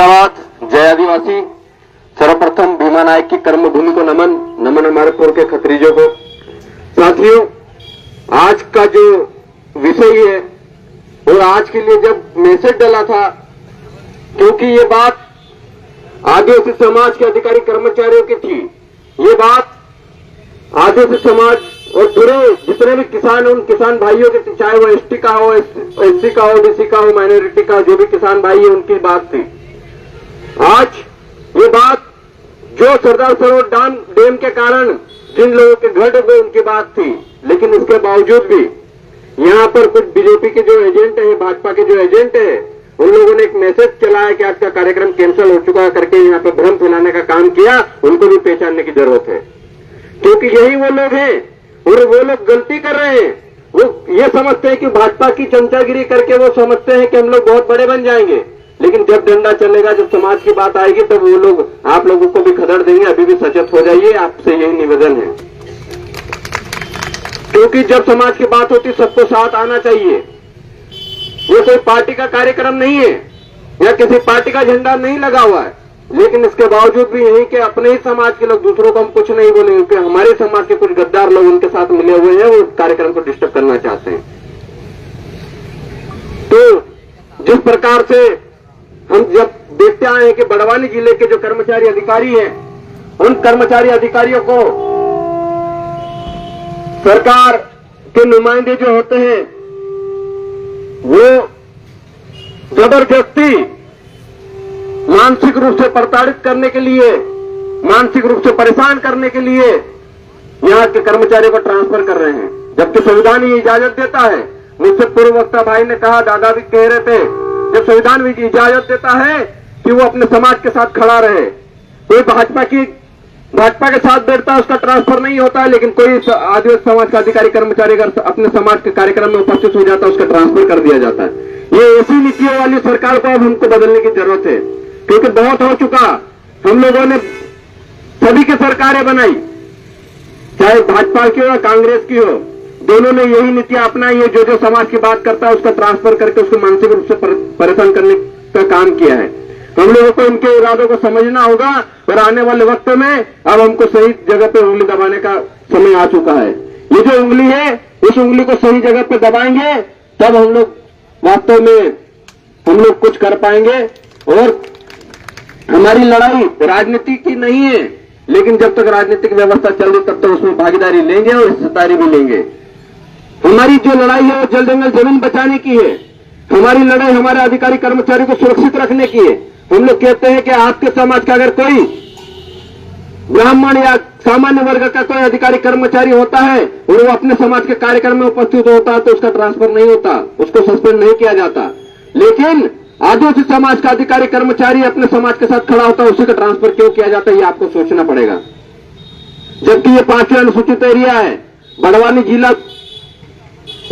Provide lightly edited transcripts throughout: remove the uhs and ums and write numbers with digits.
जिंदाबाद, जय आदिवासी। सर्वप्रथम भीमा नायक की कर्मभूमि को नमन, नमन हमारे पूर्व के खत्रीजों को। साथियों, आज का जो विषय है और आज के लिए जब मैसेज डाला था, क्योंकि ये बात आदिवासी समाज के अधिकारी कर्मचारियों की थी, ये बात आदिवासी समाज और पूरे जितने भी किसान उन किसान भाइयों के, चाहे वो एसटी का हो, एससी का हो, बीसी का हो, माइनॉरिटी का, जो भी किसान भाई है उनकी बात थी। आज ये बात जो सरदार सरोवर डैम के कारण जिन लोगों के घर डूबे उनकी बात थी, लेकिन इसके बावजूद भी यहाँ पर कुछ बीजेपी के जो एजेंट है, भाजपा के जो एजेंट है, उन लोगों ने एक मैसेज चलाया कि आज का कार्यक्रम कैंसिल हो चुका है करके यहाँ पर भ्रम फैलाने का काम किया। उनको भी पहचानने की जरूरत है, क्योंकि यही वो लोग हैं और वो लोग गलती कर रहे हैं। वो ये समझते हैं कि भाजपा की चमचागिरी करके वो समझते हैं कि हम लोग बहुत बड़े बन जाएंगे, लेकिन जब डंडा चलेगा, जब समाज की बात आएगी, तब वो लोग आप लोगों को भी खदेड़ देंगे। अभी भी सचेत हो जाइए, आपसे यही निवेदन है, क्योंकि जब समाज की बात होती सबको साथ आना चाहिए। ये कोई पार्टी का कार्यक्रम नहीं है या किसी पार्टी का झंडा नहीं लगा हुआ है, लेकिन इसके बावजूद भी यही कि अपने ही समाज के लोग, दूसरों को हम कुछ नहीं बोले, क्योंकि हमारे समाज के कुछ गद्दार लोग उनके साथ मिले हुए हैं, वो कार्यक्रम को डिस्टर्ब करना चाहते हैं। तो जिस प्रकार से हम जब देखते आए हैं कि बड़वानी जिले के जो कर्मचारी अधिकारी हैं, उन कर्मचारी अधिकारियों को सरकार के नुमाइंदे जो होते हैं वो जबरदस्ती मानसिक रूप से प्रताड़ित करने के लिए, मानसिक रूप से परेशान करने के लिए यहाँ के कर्मचारियों को ट्रांसफर कर रहे हैं, जबकि संविधान ये इजाजत देता है। मुझसे पूर्व वक्ता भाई ने कहा, दादा भी कह रहे थे, जब संविधान भी इजाजत देता है कि वो अपने समाज के साथ खड़ा रहे, कोई भाजपा के साथ बैठता है उसका ट्रांसफर नहीं होता है, लेकिन कोई आदिवासी समाज का अधिकारी कर्मचारी अगर अपने समाज के कार्यक्रम में उपस्थित हो जाता है उसका ट्रांसफर कर दिया जाता है। ये ऐसी नीतियों वाली सरकार को अब हमको बदलने की जरूरत है, क्योंकि बहुत हो चुका। हम लोगों ने सभी की सरकारें बनाई, चाहे भाजपा की हो या कांग्रेस की हो, दोनों ने यही नीतियां अपनाई है। जो समाज की बात करता है उसका ट्रांसफर करके उसको मानसिक रूप से परेशान करने का काम किया है। हम लोगों को इनके इरादों को समझना होगा और आने वाले वक्त में अब हमको सही जगह पे उंगली दबाने का समय आ चुका है। ये जो उंगली है, इस उंगली को सही जगह पे दबाएंगे, तब हम लोग वास्तव में हम लोग कुछ कर पाएंगे। और हमारी लड़ाई राजनीति की नहीं है, लेकिन जब तक राजनीतिक व्यवस्था चल रही तब तक उसमें भागीदारी लेंगे और हिस्सेदारी भी लेंगे। हमारी जो लड़ाई है वो जल जंगल जमीन बचाने की है। हमारी लड़ाई हमारे अधिकारी कर्मचारियों को सुरक्षित रखने की है। हम लोग कहते हैं कि आपके समाज का अगर कोई ब्राह्मण या सामान्य वर्ग का कोई अधिकारी कर्मचारी होता है और वो अपने समाज के कार्यक्रम में उपस्थित होता है तो उसका ट्रांसफर नहीं होता, उसको सस्पेंड नहीं किया जाता। लेकिन आदिवासी समाज का अधिकारी कर्मचारी अपने समाज के साथ खड़ा होता है, उसी का ट्रांसफर क्यों किया जाता है, ये आपको सोचना पड़ेगा। जबकि ये 5वें अनुसूचित एरिया है, बड़वानी जिला,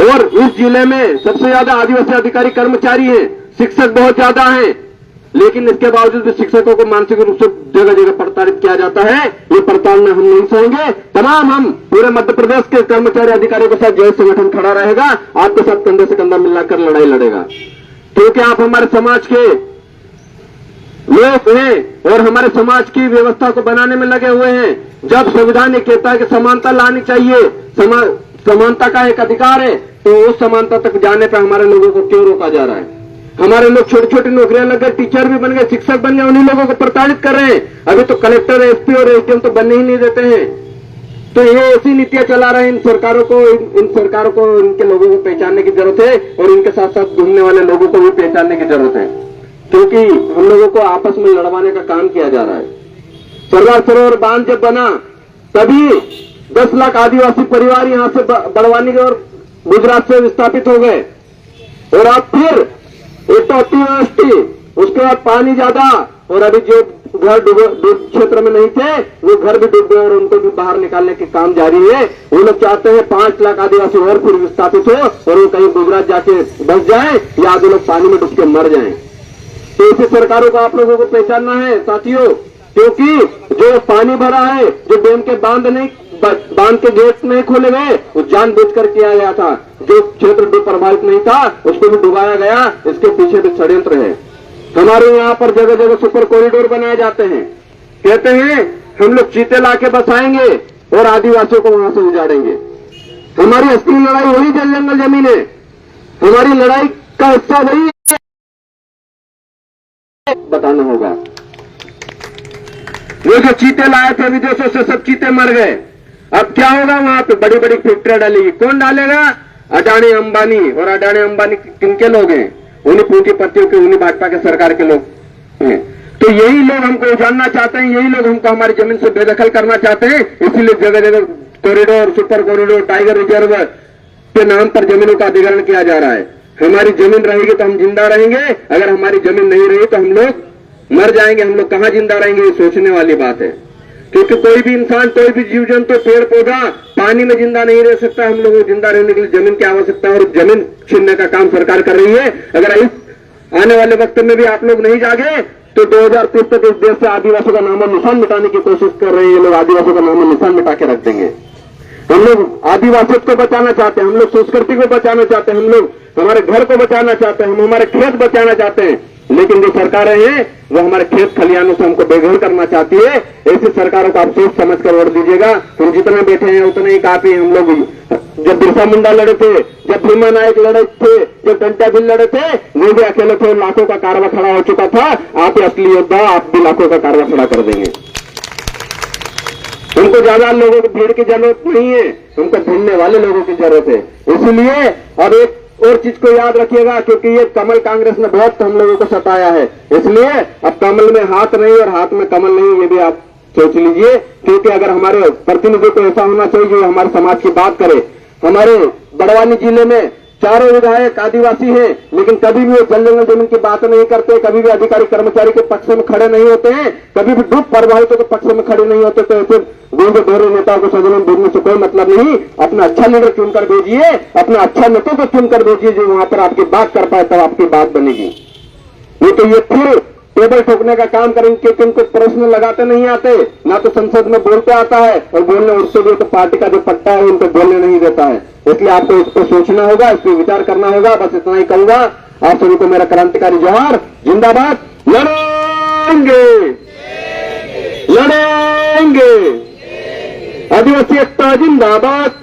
और इस जिले में सबसे ज्यादा आदिवासी अधिकारी कर्मचारी हैं, शिक्षक बहुत ज्यादा हैं, लेकिन इसके बावजूद भी शिक्षकों को मानसिक रूप से जगह जगह प्रताड़ित किया जाता है। ये प्रताड़ना हम नहीं सहेंगे। तमाम हम पूरे मध्य प्रदेश के कर्मचारी अधिकारियों के साथ जय संगठन खड़ा रहेगा, आपके साथ कंधे से कंधा मिलाकर लड़ाई लड़ेगा, क्योंकि आप हमारे समाज के लोग हैं और हमारे समाज की व्यवस्था को बनाने में लगे हुए हैं। जब संविधान ये कहता है कि समानता लानी चाहिए, समानता का एक अधिकार है, तो उस समानता तक जाने पर हमारे लोगों को क्यों रोका जा रहा है? हमारे लोग छोटी छोटी नौकरियां लग गए, टीचर भी बन गए, शिक्षक बन गए, उन्हीं लोगों को प्रताड़ित कर रहे हैं। अभी तो कलेक्टर, एसपी और एसडीएम तो बनने ही नहीं देते हैं। तो ये ऐसी नीतियां चला रहे हैं। इन सरकारों को इनके लोगों को पहचानने की जरूरत है और इनके साथ साथ घूमने वाले लोगों को भी पहचानने की जरूरत है, क्योंकि हम लोगों को आपस में लड़वाने का काम किया जा रहा है। सरदार सरोवर बांध जब बना तभी 10 लाख आदिवासी परिवार यहां से बड़वानी और गुजरात से विस्थापित हो गए, और अब फिर एक अतिवृष्टि, उसके बाद पानी ज्यादा, और अभी जो घर डूब क्षेत्र में नहीं थे वो घर भी डूब गए और उनको भी बाहर निकालने के काम जारी है। वो लोग चाहते हैं 5 लाख आदिवासी और फिर विस्थापित हो और वो कहीं गुजरात जाके बस जाए या आधे लोग पानी में डूब के मर जाएं। तो ऐसी सरकारों को आप लोगों को पहचानना है साथियों, क्योंकि जो पानी भरा है, जो डैम के बांध के गेट नहीं खोले गए, वो जानबूझकर किया गया था। जो क्षेत्र डूब प्रभावित नहीं था उसको भी डुबाया गया, इसके पीछे भी षड्यंत्र है। हमारे यहाँ पर जगह जगह सुपर कॉरिडोर बनाए जाते हैं। कहते हैं हम लोग चीते लाके बसाएंगे और आदिवासियों को वहां से उजाड़ेंगे। हमारी असली लड़ाई वही जल जंगल जमीन है। हमारी लड़ाई का हिस्सा वही है, बताना होगा। वो जो चीते लाए थे विदेशों से, सब चीते मर गए। अब क्या होगा? वहां पे बड़ी बड़ी फैक्ट्रियां डालेगी। कौन डालेगा? अडानी अंबानी। और अडानी अंबानी किनके लोग हैं? उन्हीं पूंजीपतियों के, उन्हीं भाजपा के सरकार के लोग हैं। तो यही लोग हमको उजाड़ना चाहते हैं, यही लोग हमको हमारी जमीन से बेदखल करना चाहते हैं। इसीलिए जगह जगह corridor, super corridor, tiger reserve के नाम पर जमीनों का अधिग्रहण किया जा रहा है। हमारी जमीन रहेगी तो हम जिंदा रहेंगे, अगर हमारी जमीन नहीं रही तो हम लोग मर जाएंगे। हम लोग कहां जिंदा रहेंगे, ये सोचने वाली बात है। क्योंकि कोई भी इंसान, कोई भी जीव जंतु, पेड़ पौधा पानी में जिंदा नहीं रह सकता। हम लोगों को जिंदा रहने के लिए जमीन की आवश्यकता है, और जमीन छीनने का काम सरकार कर रही है। अगर इस आने वाले वक्त में भी आप लोग नहीं जागे तो 2030 तक इस देश से आदिवासियों का नामो निशान मिटाने की कोशिश कर रहे हैं ये लोग। आदिवासियों का नामो निशान मिटा के रख देंगे। हम लोग आदिवासियों को बचाना चाहते हैं, हम लोग संस्कृति को बचाना चाहते हैं, हम लोग हमारे घर को बचाना चाहते हैं, हम हमारे खेत बचाना चाहते हैं। लेकिन जो सरकारें हैं वो हमारे खेत खलियानों से हमको बेघर करना चाहती है। ऐसी सरकारों को आप सोच समझ कर वोट दीजिएगा। हम जितने बैठे हैं उतने ही काफी। हम लोग जब बिरसा मुंडा लड़े थे, जब भीमा नायक लड़े थे, जब घंटा बिल लड़े थे, वो भी अकेले थे, लाखों का कारवा खड़ा हो चुका था। आप असली योद्धा, आप भी लाखों का कारवा खड़ा कर देंगे। हमको ज्यादा लोगों की भीड़ की जरूरत नहीं है, हमको ढूंढने वाले लोगों की जरूरत है। इसलिए अब एक और चीज को याद रखिएगा, क्योंकि ये कमल कांग्रेस ने बहुत हम लोगों को सताया है। इसलिए अब कमल में हाथ नहीं और हाथ में कमल नहीं, ये भी आप सोच लीजिए। क्योंकि अगर हमारे प्रतिनिधि को ऐसा होना चाहिए जो हमारे समाज की बात करे। हमारे बड़वानी जिले में चारों विधायक आदिवासी हैं, लेकिन कभी भी वो जल जंगल जमीन की बात नहीं करते, कभी भी अधिकारी कर्मचारी के पक्ष में खड़े नहीं होते हैं, कभी भी दुख प्रभावितों के पक्ष में खड़े नहीं होते। तो ऐसे दोहरे नेताओं को सदन भेजने से कोई मतलब नहीं। अपना अच्छा लीडर चुनकर भेजिए, अपना अच्छा नेता को चुनकर भेजिए जो वहां पर आपकी बात कर पाए, तब आपकी बात बनेगी। नहीं तो ये फिर टेबल ठोकने का काम करेंगे, क्योंकि उनको प्रश्न लगाते नहीं आते, ना तो संसद में बोलते आता है, और बोलने उससे भी तो पार्टी का जो पट्टा है उनको बोलने नहीं देता है। इसलिए आपको इस पर सोचना होगा, इस पर विचार करना होगा। बस इतना ही कहूंगा। आप सभी को मेरा क्रांतिकारी जोहार, जिंदाबाद। लड़ेंगे लड़ेंगे, आदिवासी एकता जिंदाबाद,